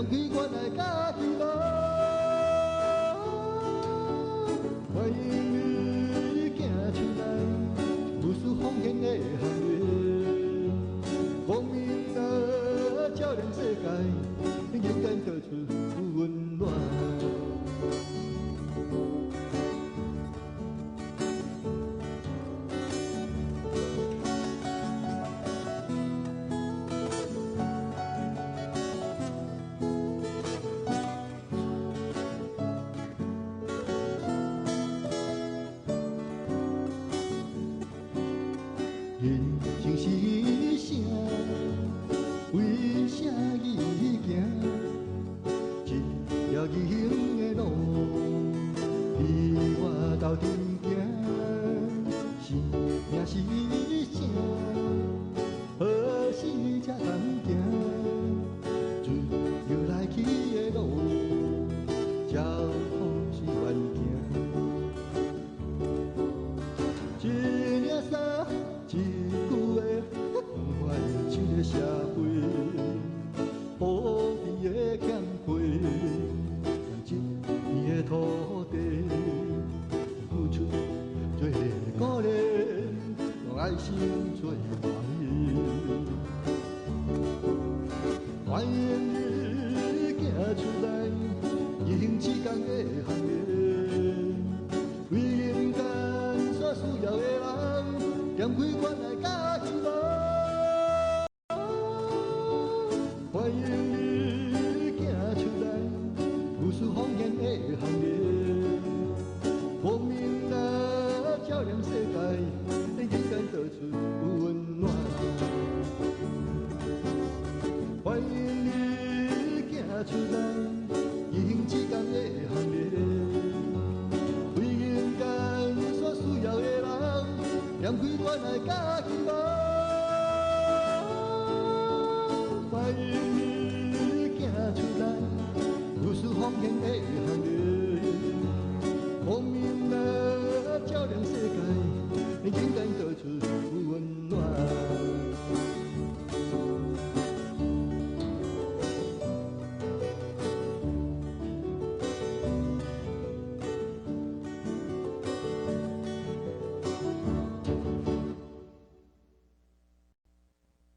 念开原来家己路。欢迎你走出来，不输风险的行列。光明灯照亮世界，人间到处有温暖。人生是啥？为啥伊行？一条异乡的路，你我斗阵行。生命是啥？何时才通行？自由来去的路，照苦是愿行。一领衫，一句话，换一个社会，保庇的欠亏，让一片的土地付出做鼓励，用爱心做回应。欢迎你走出来，一行之间的行列，为人间所需要的人，念开原来家己路。欢迎你走出来，不输风险的行列。光明灯照亮世界，人间到处有温暖。欢迎你走出来，异乡之间的行列，为人间所需要的人，念开原来家己。